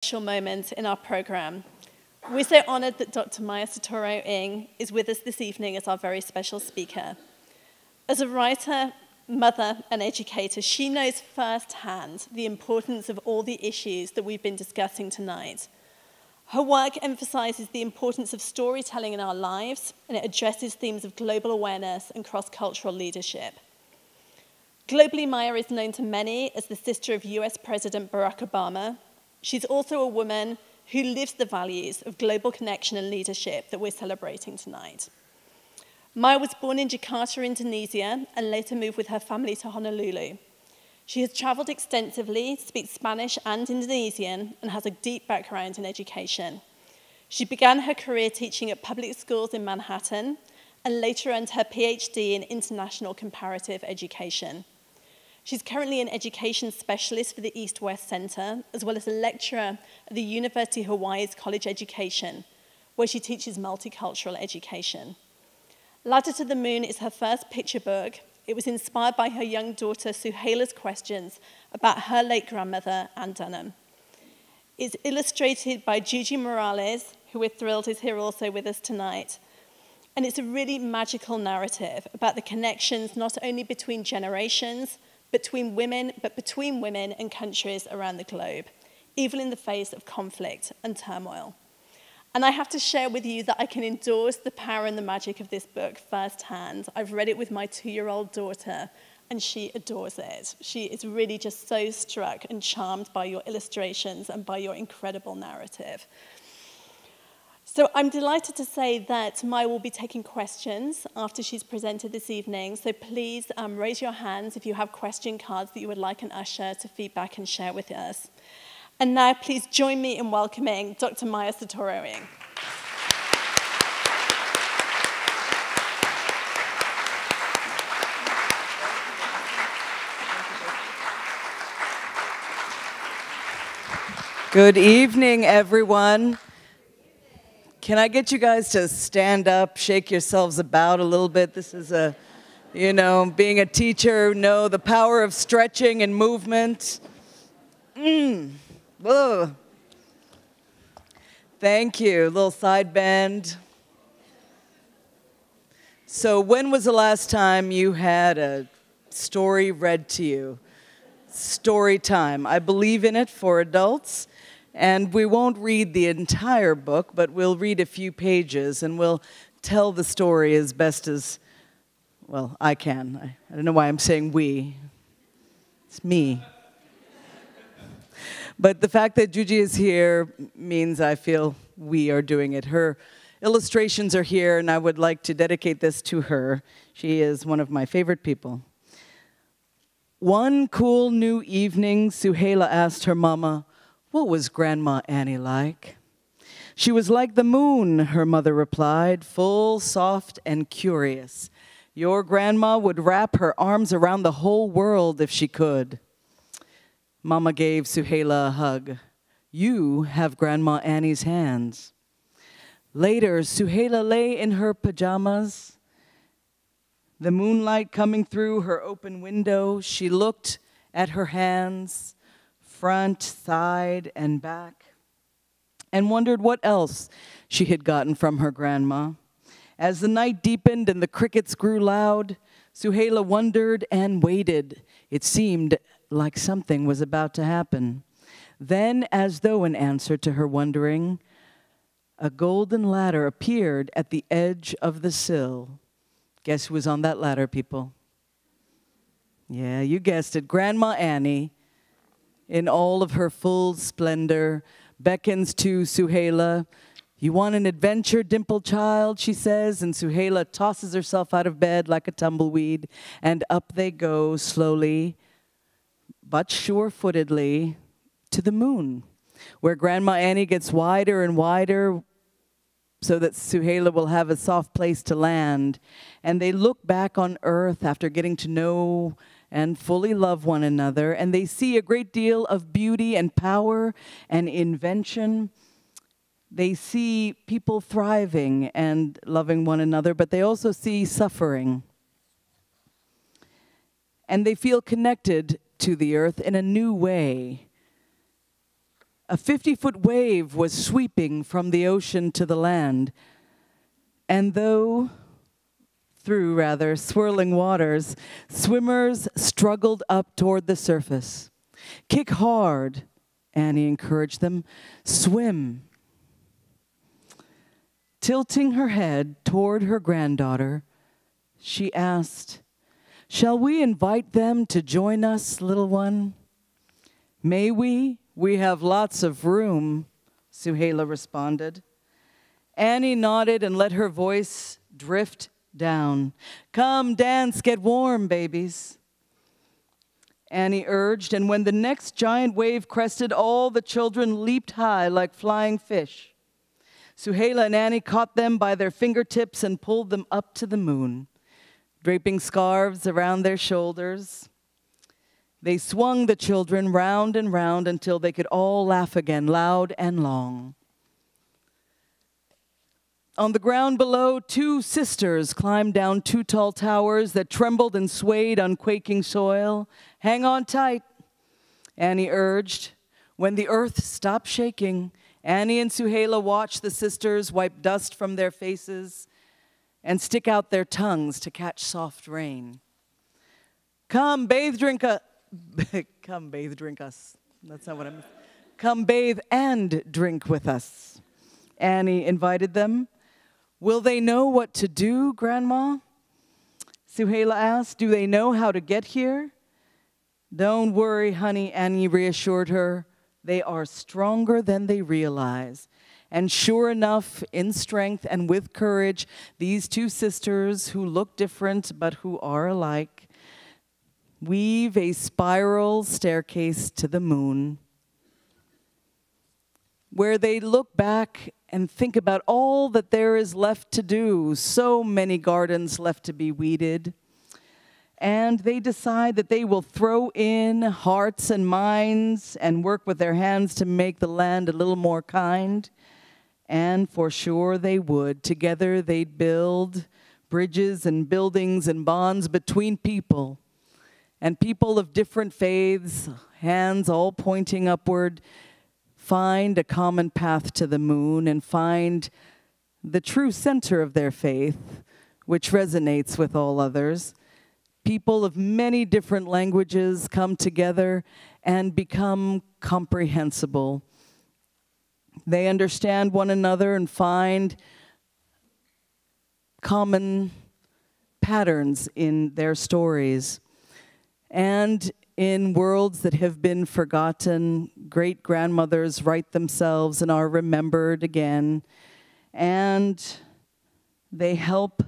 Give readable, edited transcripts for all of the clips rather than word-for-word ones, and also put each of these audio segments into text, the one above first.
Special moment in our program. We're so honored that Dr. Maya Soetoro-Ng is with us this evening as our very special speaker. As a writer, mother, and educator, she knows firsthand the importance of all the issues that we've been discussing tonight. Her work emphasizes the importance of storytelling in our lives, and it addresses themes of global awareness and cross-cultural leadership. Globally, Maya is known to many as the sister of US President Barack Obama. She's also a woman who lives the values of global connection and leadership that we're celebrating tonight. Maya was born in Jakarta, Indonesia, and later moved with her family to Honolulu. She has traveled extensively, speaks Spanish and Indonesian, and has a deep background in education. She began her career teaching at public schools in Manhattan, and later earned her PhD in international comparative education. She's currently an education specialist for the East-West Center, as well as a lecturer at the University of Hawaii's College Education, where she teaches multicultural education. Ladder to the Moon is her first picture book. It was inspired by her young daughter Suheila's questions about her late grandmother, Ann Dunham. It's illustrated by Gigi Morales, who we're thrilled is here also with us tonight. And it's a really magical narrative about the connections not only between generations, but between women and countries around the globe, even in the face of conflict and turmoil. And I have to share with you that I can endorse the power and the magic of this book firsthand. I've read it with my 2-year-old daughter, and she adores it. She is really just so struck and charmed by your illustrations and by your incredible narrative. So I'm delighted to say that Maya will be taking questions after she's presented this evening. So please raise your hands if you have question cards that you would like an usher to feedback and share with us. And now please join me in welcoming Dr. Maya Soetoro-Ng. Good evening, everyone. Can I get you guys to stand up, shake yourselves about a little bit? This is being a teacher, know the power of stretching and movement. Whoa. Thank you. A little side bend. So when was the last time you had a story read to you? Story time. I believe in it for adults. And we won't read the entire book, but we'll read a few pages, and we'll tell the story as best as, well, I can. I don't know why I'm saying we. It's me. But the fact that Juji is here means I feel we are doing it. Her illustrations are here, and I would like to dedicate this to her. She is one of my favorite people. One cool new evening, Suheila asked her mama, "What was Grandma Annie like?" "She was like the moon," her mother replied, "full, soft, and curious. Your grandma would wrap her arms around the whole world if she could." Mama gave Suheila a hug. "You have Grandma Annie's hands." Later, Suheila lay in her pajamas, the moonlight coming through her open window. She looked at her hands, front, side, and back, and wondered what else she had gotten from her grandma. As the night deepened and the crickets grew loud, Suheila wondered and waited. It seemed like something was about to happen. Then, as though in answer to her wondering, a golden ladder appeared at the edge of the sill. Guess who was on that ladder, people? Yeah, you guessed it, Grandma Annie, in all of her full splendor, beckons to Suheila. "You want an adventure, dimple child?" she says, and Suheila tosses herself out of bed like a tumbleweed, and up they go slowly, but sure-footedly, to the moon, where Grandma Annie gets wider and wider so that Suheila will have a soft place to land. And they look back on Earth after getting to know and fully love one another, and they see a great deal of beauty and power and invention. They see people thriving and loving one another, but they also see suffering. And they feel connected to the earth in a new way. A 50-foot wave was sweeping from the ocean to the land. And through swirling waters, swimmers struggled up toward the surface. Kick hard, Annie encouraged them. Swim. Tilting her head toward her granddaughter, she asked, "Shall we invite them to join us, little one?" "May we? We have lots of room," Suheila responded. Annie nodded and let her voice drift down. "Come, dance, get warm, babies," Annie urged, and when the next giant wave crested, all the children leaped high like flying fish. Suheila and Annie caught them by their fingertips and pulled them up to the moon, draping scarves around their shoulders. They swung the children round and round until they could all laugh again, loud and long. On the ground below, two sisters climbed down two tall towers that trembled and swayed on quaking soil. "Hang on tight," Annie urged. When the earth stopped shaking, Annie and Suheila watched the sisters wipe dust from their faces and stick out their tongues to catch soft rain. Come bathe, drink us. That's not what I meant. "Come bathe and drink with us," Annie invited them. "Will they know what to do, Grandma?" Suheila asked. "Do they know how to get here?" "Don't worry, honey," Annie reassured her. "They are stronger than they realize." And sure enough, in strength and with courage, these two sisters who look different but who are alike weave a spiral staircase to the moon, where they look back and think about all that there is left to do, so many gardens left to be weeded. And they decide that they will throw in hearts and minds and work with their hands to make the land a little more kind. And for sure they would. Together they'd build bridges and buildings and bonds between people. And people of different faiths, hands all pointing upward, find a common path to the moon and find the true center of their faith, which resonates with all others. People of many different languages come together and become comprehensible. They understand one another and find common patterns in their stories. And in worlds that have been forgotten, great-grandmothers write themselves and are remembered again. And they help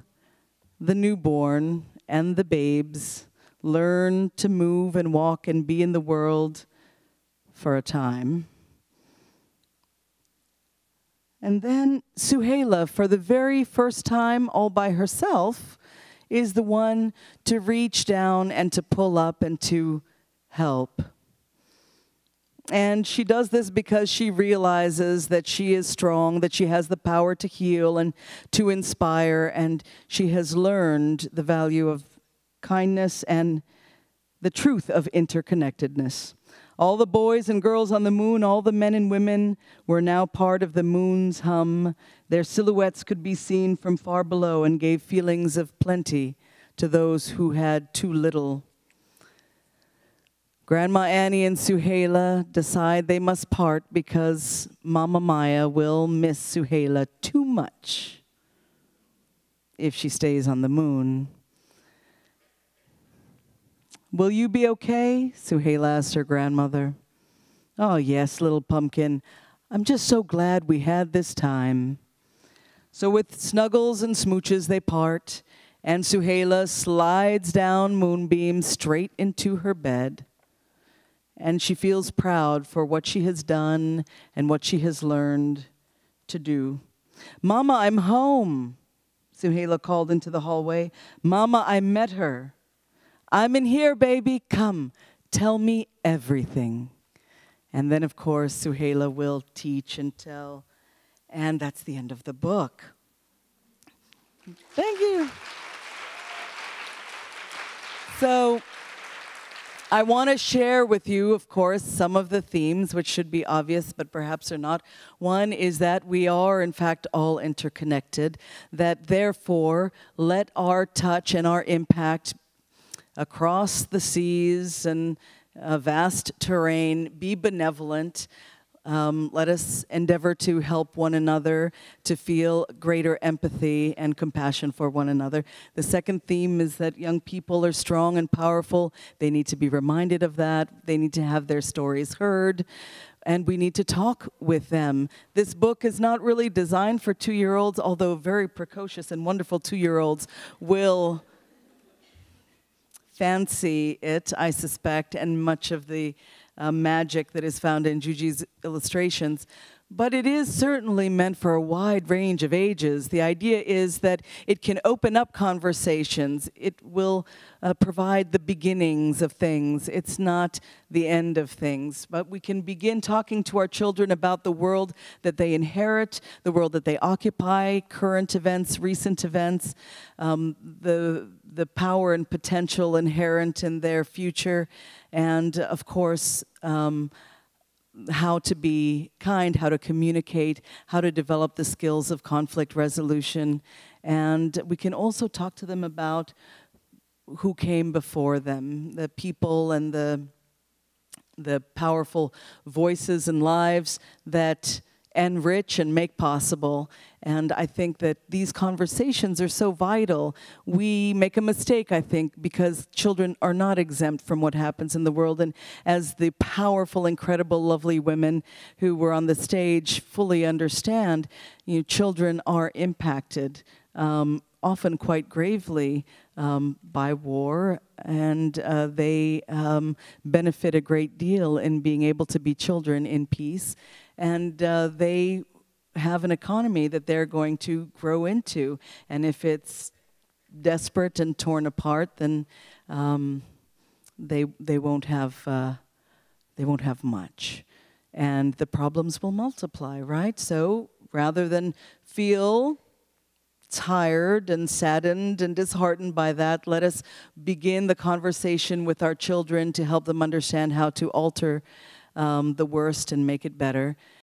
the newborn and the babes learn to move and walk and be in the world for a time. And then Suheila, for the very first time all by herself, is the one to reach down and to pull up and to help. And she does this because she realizes that she is strong, that she has the power to heal and to inspire, and she has learned the value of kindness and the truth of interconnectedness. All the boys and girls on the moon, all the men and women were now part of the moon's hum. Their silhouettes could be seen from far below and gave feelings of plenty to those who had too little. Grandma Annie and Suheila decide they must part because Mama Maya will miss Suheila too much if she stays on the moon. "Will you be okay?" Suheila asked her grandmother. "Oh, yes, little pumpkin. I'm just so glad we had this time." So with snuggles and smooches, they part, and Suheila slides down Moonbeam straight into her bed. And she feels proud for what she has done and what she has learned to do. "Mama, I'm home," Suheila called into the hallway. "Mama, I met her." "I'm in here, baby. Come, tell me everything." And then, of course, Suheila will teach and tell. And that's the end of the book. Thank you. So I want to share with you, of course, some of the themes, which should be obvious, but perhaps are not. One is that we are, in fact, all interconnected, that therefore, let our touch and our impact across the seas and a vast terrain be benevolent. Let us endeavor to help one another, to feel greater empathy and compassion for one another. The second theme is that young people are strong and powerful. They need to be reminded of that. They need to have their stories heard. And we need to talk with them. This book is not really designed for 2-year-olds, although very precocious and wonderful 2-year-olds will fancy it, I suspect, and much of the magic that is found in Juji's illustrations. But it is certainly meant for a wide range of ages. The idea is that it can open up conversations. It will provide the beginnings of things. It's not the end of things. But we can begin talking to our children about the world that they inherit, the world that they occupy, current events, recent events, the power and potential inherent in their future, and of course, how to be kind, how to communicate, how to develop the skills of conflict resolution. And we can also talk to them about who came before them, the people and the powerful voices and lives that enrich and make possible. And I think that these conversations are so vital. We make a mistake, I think, because children are not exempt from what happens in the world. And as the powerful, incredible, lovely women who were on the stage fully understand, children are impacted, often quite gravely, by war, and they benefit a great deal in being able to be children in peace. And they have an economy that they're going to grow into. And if it's desperate and torn apart, then they won't have much, and the problems will multiply, right? So rather than feel tired and saddened and disheartened by that, let us begin the conversation with our children to help them understand how to alter the worst and make it better.